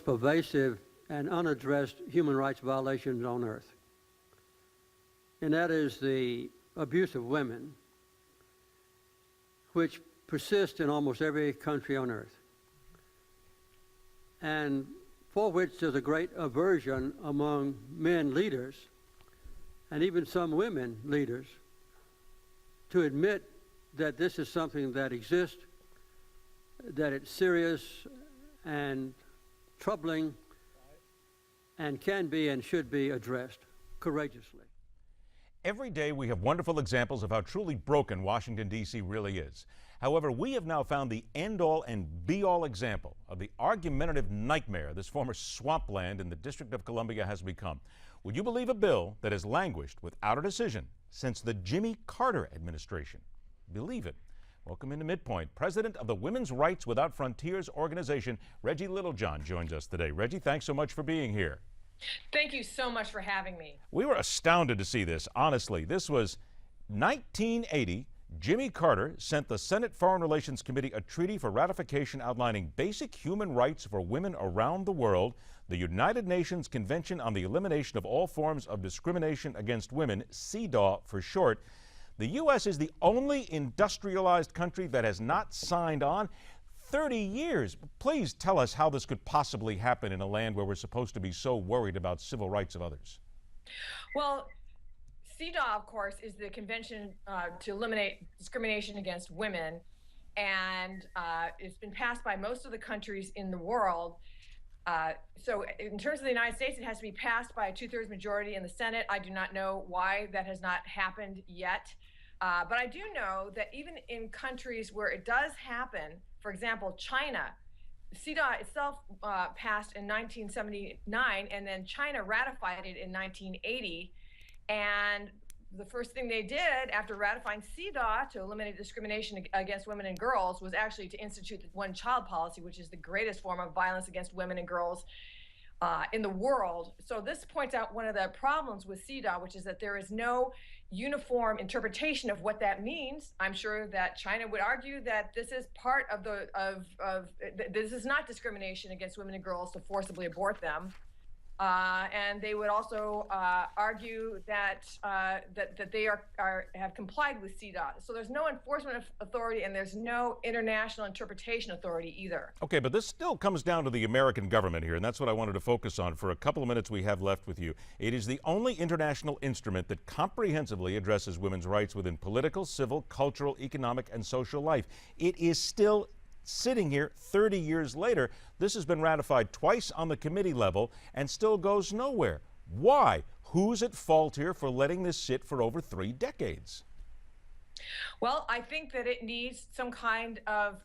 pervasive and unaddressed human rights violations on earth, and that is the abuse of women, which persists in almost every country on earth, and for which there's a great aversion among men leaders and even some women leaders to admit that this is something that exists, that it's serious and troubling and can be and should be addressed courageously. Every day we have wonderful examples of how truly broken Washington, D.C. really is. However, we have now found the end-all and be-all example of the argumentative nightmare this former swampland in the District of Columbia has become. Would you believe a bill that has languished without a decision since the Jimmy Carter administration? Believe it. Welcome into Midpoint. President of the Women's Rights Without Frontiers organization, Reggie Littlejohn, joins us today. Reggie, thanks so much for being here. Thank you so much for having me. We were astounded to see this, honestly. This was 1980. Jimmy Carter sent the Senate Foreign Relations Committee a treaty for ratification outlining basic human rights for women around the world, the United Nations Convention on the Elimination of All Forms of Discrimination Against Women, CEDAW for short. The U.S. is the only industrialized country that has not signed on. 30 years. Please tell us how this could possibly happen in a land where we're supposed to be so worried about civil rights of others. Well, CEDAW, of course, is the convention to eliminate discrimination against women, and it's been passed by most of the countries in the world. So in terms of the United States, it has to be passed by a 2/3 majority in the Senate. I do not know why that has not happened yet. But I do know that even in countries where it does happen, for example, China, CEDAW itself passed in 1979, and then China ratified it in 1980. And the first thing they did after ratifying CEDAW to eliminate discrimination against women and girls was actually to institute the one-child policy, which is the greatest form of violence against women and girls in the world. So this points out one of the problems with CEDAW, which is that there is no uniform interpretation of what that means. I'm sure that China would argue that this is part of this is not discrimination against women and girls to forcibly abort them. And they would also argue that that they have complied with CEDAW. So there's no enforcement authority, and there's no international interpretation authority either. Okay, but this still comes down to the American government here, and that's what I wanted to focus on for a couple of minutes we have left with you. It is the only international instrument that comprehensively addresses women's rights within political, civil, cultural, economic, and social life. It is still sitting here 30 years later. This has been ratified twice on the committee level and still goes nowhere. Why? Who's at fault here for letting this sit for over 3 decades? Well, I think that it needs some kind of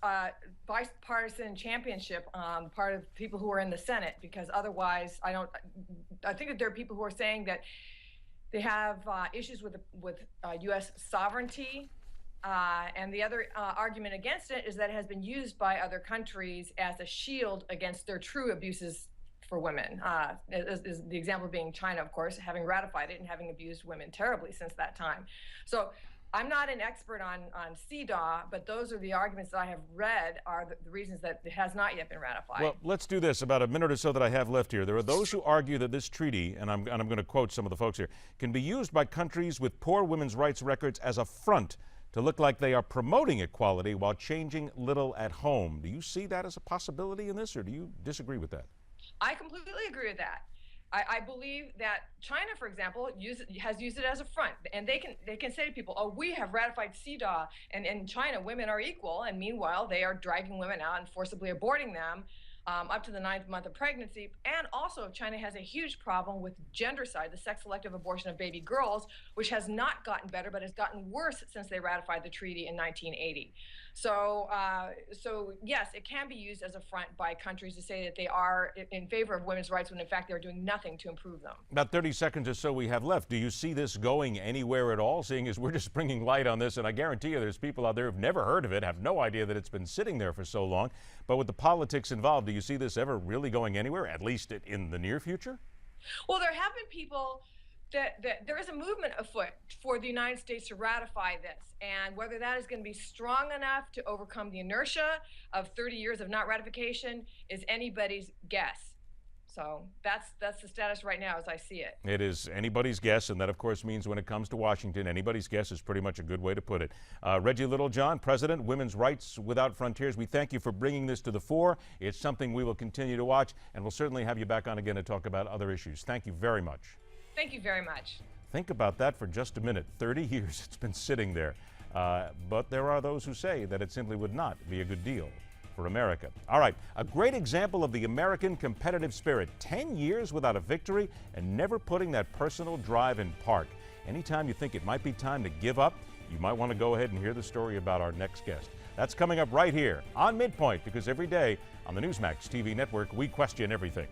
bipartisan championship on the part of people who are in the Senate, because otherwise I think that there are people who are saying that they have issues with U.S. sovereignty. And the other argument against it is that it has been used by other countries as a shield against their true abuses for women. Is the example being China, of course, having ratified it and having abused women terribly since that time. So I'm not an expert on CEDAW, but those are the arguments that I have read are the reasons that it has not yet been ratified. Well, let's do this. About a minute or so that I have left here. There are those who argue that this treaty, and I'm going to quote some of the folks here, can be used by countries with poor women's rights records as a front to look like they are promoting equality while changing little at home. Do you see that as a possibility in this, or do you disagree with that? I completely agree with that. I believe that China, for example, has used it as a front, and they can say to people, "Oh, we have ratified CEDAW, and in China, women are equal," and meanwhile, they are dragging women out and forcibly aborting them up to the 9th month of pregnancy. And also, China has a huge problem with gendercide, the sex-selective abortion of baby girls, which has not gotten better, but has gotten worse since they ratified the treaty in 1980. So yes, it can be used as a front by countries to say that they are in favor of women's rights when in fact they're doing nothing to improve them. About 30 seconds or so we have left. Do you see this going anywhere at all, seeing as we're just bringing light on this? And I guarantee you there's people out there who've never heard of it, have no idea that it's been sitting there for so long. But with the politics involved, do you see this ever really going anywhere, at least in the near future? Well, there have been people that there is a movement afoot for the United States to ratify this, and whether that is going to be strong enough to overcome the inertia of 30 years of not ratification is anybody's guess. So that's the status right now as I see it. It is anybody's guess, and that, of course, means when it comes to Washington, anybody's guess is pretty much a good way to put it. Reggie Littlejohn, President, Women's Rights Without Frontiers, we thank you for bringing this to the fore. It's something we will continue to watch, and we'll certainly have you back on again to talk about other issues. Thank you very much. Thank you very much. Think about that for just a minute. 30 years it's been sitting there. But there are those who say that it simply would not be a good deal for America. All right, a great example of the American competitive spirit. 10 years without a victory and never putting that personal drive in park. Anytime you think it might be time to give up, you might want to go ahead and hear the story about our next guest. That's coming up right here on Midpoint, because every day on the Newsmax TV network, we question everything.